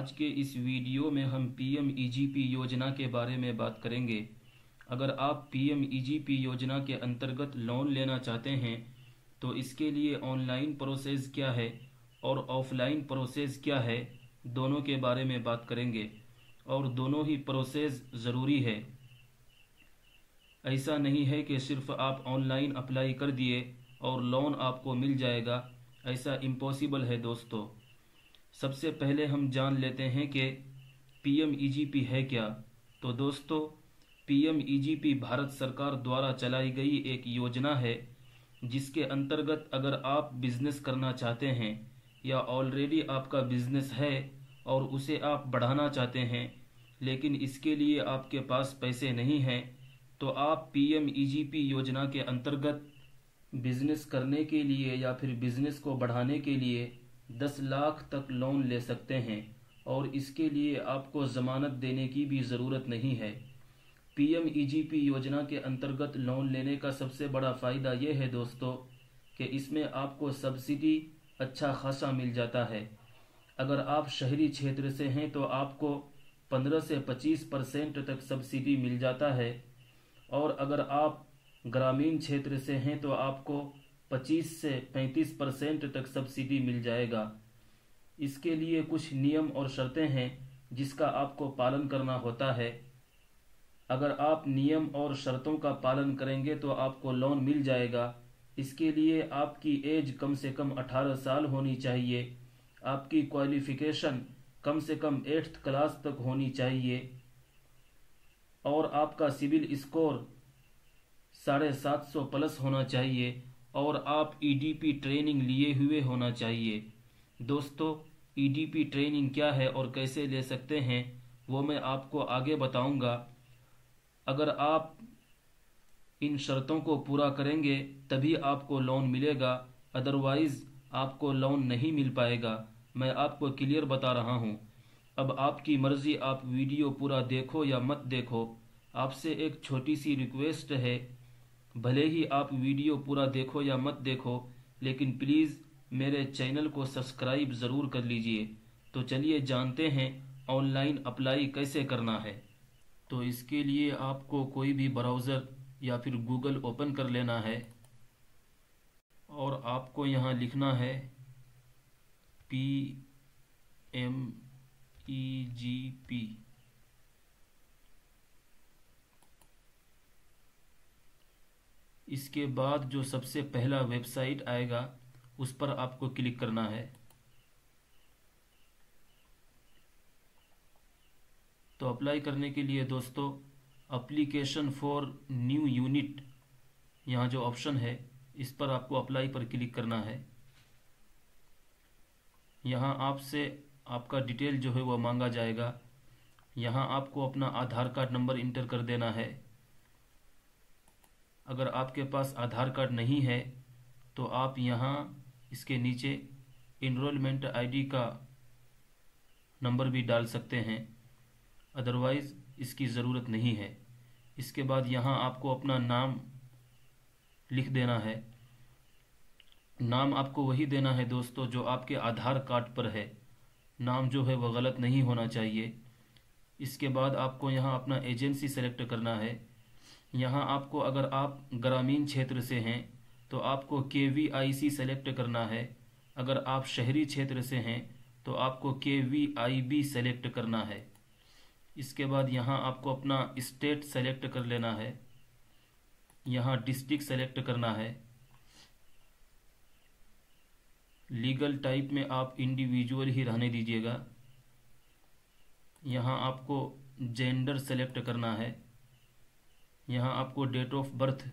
आज के इस वीडियो में हम पीएमईजीपी योजना के बारे में बात करेंगे। अगर आप पीएमईजीपी योजना के अंतर्गत लोन लेना चाहते हैं तो इसके लिए ऑनलाइन प्रोसेस क्या है और ऑफलाइन प्रोसेस क्या है, दोनों के बारे में बात करेंगे। और दोनों ही प्रोसेस ज़रूरी है। ऐसा नहीं है कि सिर्फ आप ऑनलाइन अप्लाई कर दिए और लोन आपको मिल जाएगा, ऐसा इम्पॉसिबल है दोस्तों। सबसे पहले हम जान लेते हैं कि पीएमईजीपी है क्या। तो दोस्तों, पीएमईजीपी भारत सरकार द्वारा चलाई गई एक योजना है जिसके अंतर्गत अगर आप बिजनेस करना चाहते हैं या ऑलरेडी आपका बिजनेस है और उसे आप बढ़ाना चाहते हैं लेकिन इसके लिए आपके पास पैसे नहीं हैं, तो आप पीएमईजीपी योजना के अंतर्गत बिजनेस करने के लिए या फिर बिजनेस को बढ़ाने के लिए 10 लाख तक लोन ले सकते हैं और इसके लिए आपको ज़मानत देने की भी ज़रूरत नहीं है। पीएमईजीपी योजना के अंतर्गत लोन लेने का सबसे बड़ा फ़ायदा ये है दोस्तों कि इसमें आपको सब्सिडी अच्छा खासा मिल जाता है। अगर आप शहरी क्षेत्र से हैं तो आपको 15 से 25% तक सब्सिडी मिल जाता है और अगर आप ग्रामीण क्षेत्र से हैं तो आपको 25 से 35% तक सब्सिडी मिल जाएगा। इसके लिए कुछ नियम और शर्तें हैं जिसका आपको पालन करना होता है। अगर आप नियम और शर्तों का पालन करेंगे तो आपको लोन मिल जाएगा। इसके लिए आपकी एज कम से कम 18 साल होनी चाहिए, आपकी क्वालिफिकेशन कम से कम 8th क्लास तक होनी चाहिए और आपका सिविल स्कोर 750 प्लस होना चाहिए और आप ईडीपी ट्रेनिंग लिए हुए होना चाहिए। दोस्तों, ईडीपी ट्रेनिंग क्या है और कैसे ले सकते हैं वो मैं आपको आगे बताऊंगा। अगर आप इन शर्तों को पूरा करेंगे तभी आपको लोन मिलेगा, अदरवाइज आपको लोन नहीं मिल पाएगा। मैं आपको क्लियर बता रहा हूं। अब आपकी मर्जी, आप वीडियो पूरा देखो या मत देखो। आपसे एक छोटी सी रिक्वेस्ट है, भले ही आप वीडियो पूरा देखो या मत देखो लेकिन प्लीज़ मेरे चैनल को सब्सक्राइब ज़रूर कर लीजिए। तो चलिए जानते हैं ऑनलाइन अप्लाई कैसे करना है। तो इसके लिए आपको कोई भी ब्राउज़र या फिर गूगल ओपन कर लेना है और आपको यहाँ लिखना है PMEGP। इसके बाद जो सबसे पहला वेबसाइट आएगा उस पर आपको क्लिक करना है। तो अप्लाई करने के लिए दोस्तों एप्लीकेशन फॉर न्यू यूनिट, यहाँ जो ऑप्शन है इस पर आपको अप्लाई पर क्लिक करना है। यहाँ आपसे आपका डिटेल जो है वो मांगा जाएगा। यहाँ आपको अपना आधार कार्ड नंबर इंटर कर देना है। अगर आपके पास आधार कार्ड नहीं है तो आप यहाँ इसके नीचे इनरोलमेंट आईडी का नंबर भी डाल सकते हैं, अदरवाइज़ इसकी ज़रूरत नहीं है। इसके बाद यहाँ आपको अपना नाम लिख देना है। नाम आपको वही देना है दोस्तों जो आपके आधार कार्ड पर है, नाम जो है वह गलत नहीं होना चाहिए। इसके बाद आपको यहाँ अपना एजेंसी सेलेक्ट करना है। यहाँ आपको, अगर आप ग्रामीण क्षेत्र से हैं तो आपको KVIC सेलेक्ट करना है। अगर आप शहरी क्षेत्र से हैं तो आपको KVIB सेलेक्ट करना है। इसके बाद यहाँ आपको अपना स्टेट सेलेक्ट कर लेना है। यहाँ डिस्ट्रिक्ट सेलेक्ट करना है। लीगल टाइप में आप इंडिविजुअल ही रहने दीजिएगा। यहाँ आपको जेंडर सेलेक्ट करना है। यहाँ आपको डेट ऑफ बर्थ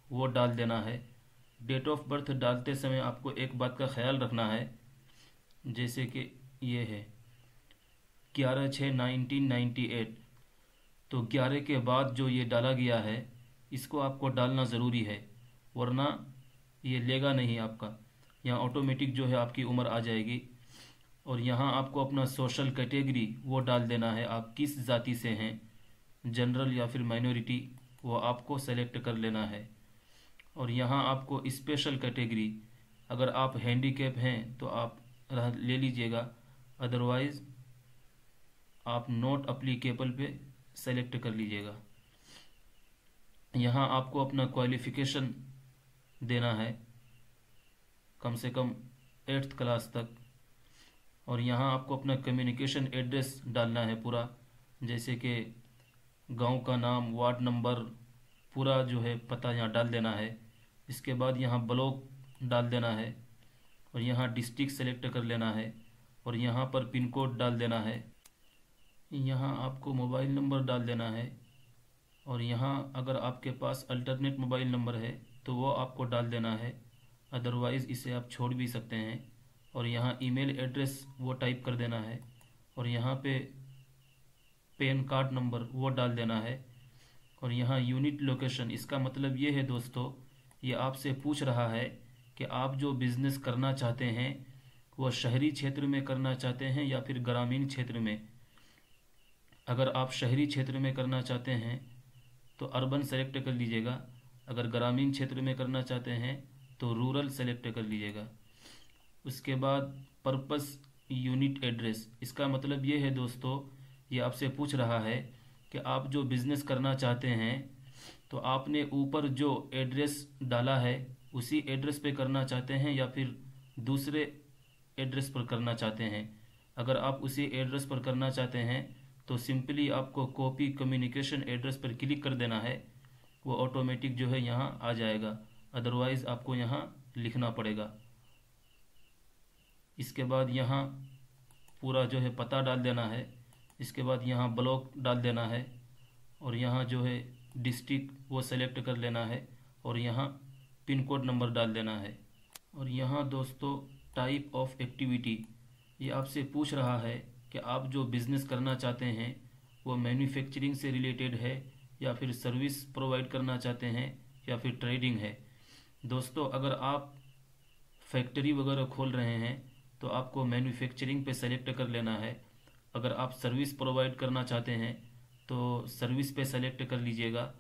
वो डाल देना है। डेट ऑफ बर्थ डालते समय आपको एक बात का ख्याल रखना है, जैसे कि ये है 11/6/1998, तो 11 के बाद जो ये डाला गया है इसको आपको डालना ज़रूरी है, वरना ये लेगा नहीं आपका। यहाँ ऑटोमेटिक जो है आपकी उम्र आ जाएगी। और यहाँ आपको अपना सोशल कैटेगरी वो डाल देना है, आप किस जाति से हैं, जनरल या फिर माइनॉरिटी, वो आपको सेलेक्ट कर लेना है। और यहाँ आपको स्पेशल कैटेगरी, अगर आप हैंडीकैप हैं तो आप ले लीजिएगा, अदरवाइज़ आप नॉट अप्लीकेबल पे सेलेक्ट कर लीजिएगा। यहाँ आपको अपना क्वालिफ़िकेशन देना है, कम से कम 8th क्लास तक। और यहाँ आपको अपना कम्युनिकेशन एड्रेस डालना है पूरा, जैसे कि गांव का नाम, वार्ड नंबर, पूरा जो है पता यहाँ डाल देना है। इसके बाद यहाँ ब्लॉक डाल देना है और यहाँ डिस्ट्रिक्ट सेलेक्ट कर लेना है और यहाँ पर पिन कोड डाल देना है। यहाँ आपको मोबाइल नंबर डाल देना है और यहाँ अगर आपके पास अल्टरनेट मोबाइल नंबर है तो वो आपको डाल देना है, अदरवाइज़ इसे आप छोड़ भी सकते हैं। और यहाँ ईमेल एड्रेस वो टाइप कर देना है और यहाँ पे पैन कार्ड नंबर वो डाल देना है। और यहाँ यूनिट लोकेशन, इसका मतलब ये है दोस्तों, ये आपसे पूछ रहा है कि आप जो बिज़नेस करना चाहते हैं वो शहरी क्षेत्र में करना चाहते हैं या फिर ग्रामीण क्षेत्र में। अगर आप शहरी क्षेत्र में करना चाहते हैं तो अर्बन सेलेक्ट कर लीजिएगा, अगर ग्रामीण क्षेत्र में करना चाहते हैं तो रूरल सेलेक्ट कर लीजिएगा। उसके बाद पर्पस यूनिट एड्रेस, इसका मतलब ये है दोस्तों, ये आपसे पूछ रहा है कि आप जो बिज़नेस करना चाहते हैं तो आपने ऊपर जो एड्रेस डाला है उसी एड्रेस पे करना चाहते हैं या फिर दूसरे एड्रेस पर करना चाहते हैं। अगर आप उसी एड्रेस पर करना चाहते हैं तो सिंपली आपको कॉपी कम्युनिकेशन एड्रेस पर क्लिक कर देना है, वो ऑटोमेटिक जो है यहाँ आ जाएगा, अदरवाइज़ आपको यहाँ लिखना पड़ेगा। इसके बाद यहाँ पूरा जो है पता डाल देना है। इसके बाद यहाँ ब्लॉक डाल देना है और यहाँ जो है डिस्ट्रिक्ट वो सेलेक्ट कर लेना है और यहाँ पिन कोड नंबर डाल देना है। और यहाँ दोस्तों टाइप ऑफ एक्टिविटी, ये आपसे पूछ रहा है कि आप जो बिज़नेस करना चाहते हैं वो मैन्युफैक्चरिंग से रिलेटेड है या फिर सर्विस प्रोवाइड करना चाहते हैं या फिर ट्रेडिंग है। दोस्तों अगर आप फैक्ट्री वगैरह खोल रहे हैं तो आपको मैन्युफैक्चरिंग पे सेलेक्ट कर लेना है। अगर आप सर्विस प्रोवाइड करना चाहते हैं तो सर्विस पे सेलेक्ट कर लीजिएगा।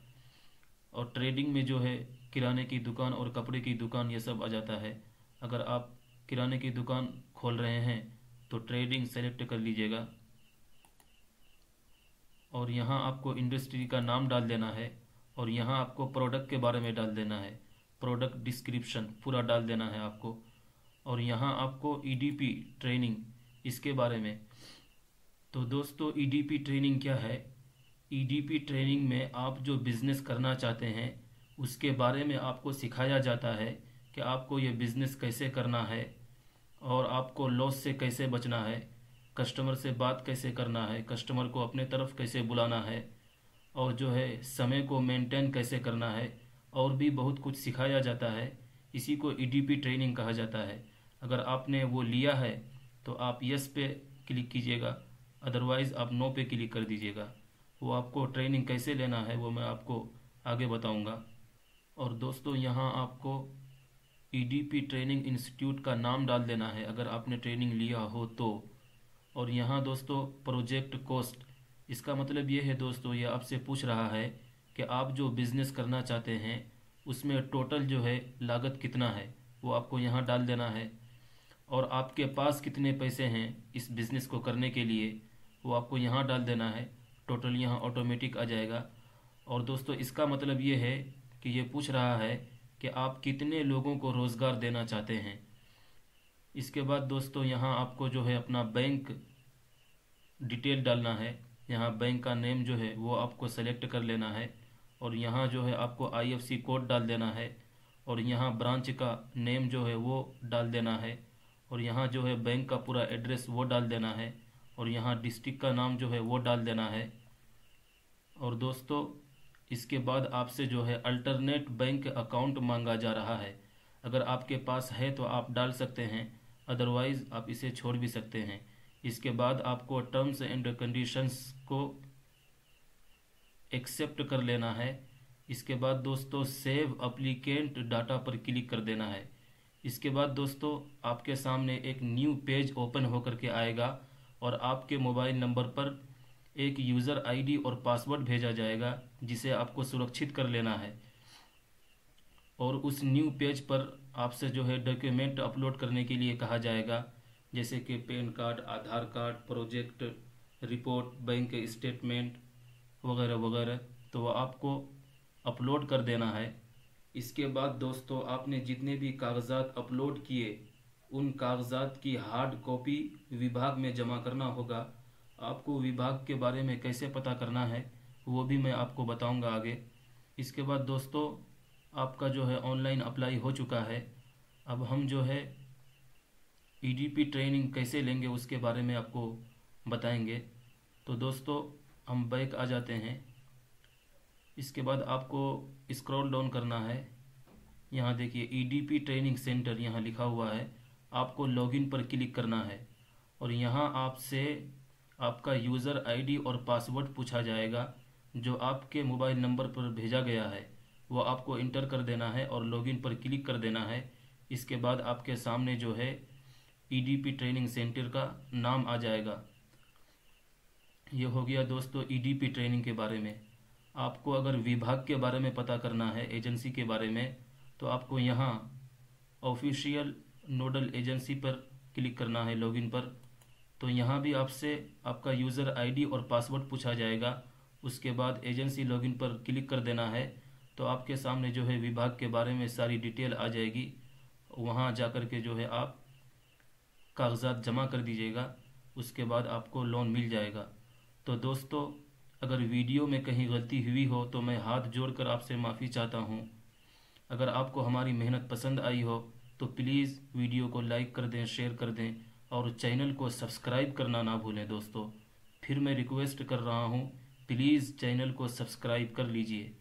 और ट्रेडिंग में जो है किराने की दुकान और कपड़े की दुकान ये सब आ जाता है। अगर आप किराने की दुकान खोल रहे हैं तो ट्रेडिंग सेलेक्ट कर लीजिएगा। और यहाँ आपको इंडस्ट्री का नाम डाल देना है और यहाँ आपको प्रोडक्ट के बारे में डाल देना है, प्रोडक्ट डिस्क्रिप्शन पूरा डाल देना है आपको। और यहाँ आपको ईडीपी ट्रेनिंग, इसके बारे में, तो दोस्तों ईडीपी ट्रेनिंग क्या है? ईडीपी ट्रेनिंग में आप जो बिज़नेस करना चाहते हैं उसके बारे में आपको सिखाया जाता है कि आपको ये बिज़नेस कैसे करना है और आपको लॉस से कैसे बचना है, कस्टमर से बात कैसे करना है, कस्टमर को अपने तरफ कैसे बुलाना है और जो है समय को मेंटेन कैसे करना है, और भी बहुत कुछ सिखाया जाता है। इसी को ईडीपी ट्रेनिंग कहा जाता है। अगर आपने वो लिया है तो आप यस पे क्लिक कीजिएगा, अदरवाइज़ आप नो पे क्लिक कर दीजिएगा। वो आपको ट्रेनिंग कैसे लेना है वो मैं आपको आगे बताऊंगा। और दोस्तों यहाँ आपको ईडीपी ट्रेनिंग इंस्टीट्यूट का नाम डाल देना है अगर आपने ट्रेनिंग लिया हो तो। और यहाँ दोस्तों प्रोजेक्ट कॉस्ट, इसका मतलब ये है दोस्तों, ये आपसे पूछ रहा है कि आप जो बिज़नेस करना चाहते हैं उसमें टोटल जो है लागत कितना है, वो आपको यहाँ डाल देना है। और आपके पास कितने पैसे हैं इस बिज़नेस को करने के लिए वो आपको यहाँ डाल देना है, टोटल यहाँ ऑटोमेटिक आ जाएगा। और दोस्तों इसका मतलब ये है कि ये पूछ रहा है कि आप कितने लोगों को रोज़गार देना चाहते हैं। इसके बाद दोस्तों यहाँ आपको जो है अपना बैंक डिटेल डालना है। यहाँ बैंक का नेम जो है वो आपको सेलेक्ट कर लेना है और यहाँ जो है आपको आईएफएससी कोड डाल देना है और यहाँ ब्रांच का नेम जो है वो डाल देना है और यहाँ जो है बैंक का पूरा एड्रेस वो डाल देना है और यहाँ डिस्ट्रिक्ट का नाम जो है वो डाल देना है। और दोस्तों इसके बाद आपसे जो है अल्टरनेट बैंक अकाउंट मांगा जा रहा है। अगर आपके पास है तो आप डाल सकते हैं, अदरवाइज़ आप इसे छोड़ भी सकते हैं। इसके बाद आपको टर्म्स एंड कंडीशंस को एक्सेप्ट कर लेना है। इसके बाद दोस्तों सेव एप्लीकेंट डाटा पर क्लिक कर देना है। इसके बाद दोस्तों आपके सामने एक न्यू पेज ओपन होकर के आएगा और आपके मोबाइल नंबर पर एक यूज़र आईडी और पासवर्ड भेजा जाएगा जिसे आपको सुरक्षित कर लेना है। और उस न्यू पेज पर आपसे जो है डॉक्यूमेंट अपलोड करने के लिए कहा जाएगा, जैसे कि पैन कार्ड, आधार कार्ड, प्रोजेक्ट रिपोर्ट, बैंक के स्टेटमेंट वगैरह वगैरह, तो वह आपको अपलोड कर देना है। इसके बाद दोस्तों आपने जितने भी कागज़ात अपलोड किए उन कागज़ात की हार्ड कॉपी विभाग में जमा करना होगा। आपको विभाग के बारे में कैसे पता करना है वो भी मैं आपको बताऊंगा आगे। इसके बाद दोस्तों आपका जो है ऑनलाइन अप्लाई हो चुका है। अब हम जो है ईडीपी ट्रेनिंग कैसे लेंगे उसके बारे में आपको बताएंगे। तो दोस्तों हम बैक आ जाते हैं। इसके बाद आपको स्क्रॉल डाउन करना है। यहाँ देखिए ईडीपी ट्रेनिंग सेंटर यहाँ लिखा हुआ है, आपको लॉगिन पर क्लिक करना है और यहाँ आपसे आपका यूज़र आईडी और पासवर्ड पूछा जाएगा जो आपके मोबाइल नंबर पर भेजा गया है, वो आपको इंटर कर देना है और लॉगिन पर क्लिक कर देना है। इसके बाद आपके सामने जो है ईडीपी ट्रेनिंग सेंटर का नाम आ जाएगा। ये हो गया दोस्तों ईडीपी ट्रेनिंग के बारे में। आपको अगर विभाग के बारे में पता करना है, एजेंसी के बारे में, तो आपको यहाँ ऑफिशियल नोडल एजेंसी पर क्लिक करना है लॉगिन पर। तो यहाँ भी आपसे आपका यूज़र आईडी और पासवर्ड पूछा जाएगा। उसके बाद एजेंसी लॉगिन पर क्लिक कर देना है तो आपके सामने जो है विभाग के बारे में सारी डिटेल आ जाएगी। वहाँ जाकर के जो है आप कागज़ात जमा कर दीजिएगा, उसके बाद आपको लोन मिल जाएगा। तो दोस्तों अगर वीडियो में कहीं गलती हुई हो तो मैं हाथ जोड़कर आपसे माफ़ी चाहता हूँ। अगर आपको हमारी मेहनत पसंद आई हो तो प्लीज़ वीडियो को लाइक कर दें, शेयर कर दें और चैनल को सब्सक्राइब करना ना भूलें। दोस्तों फिर मैं रिक्वेस्ट कर रहा हूँ, प्लीज़ चैनल को सब्सक्राइब कर लीजिए।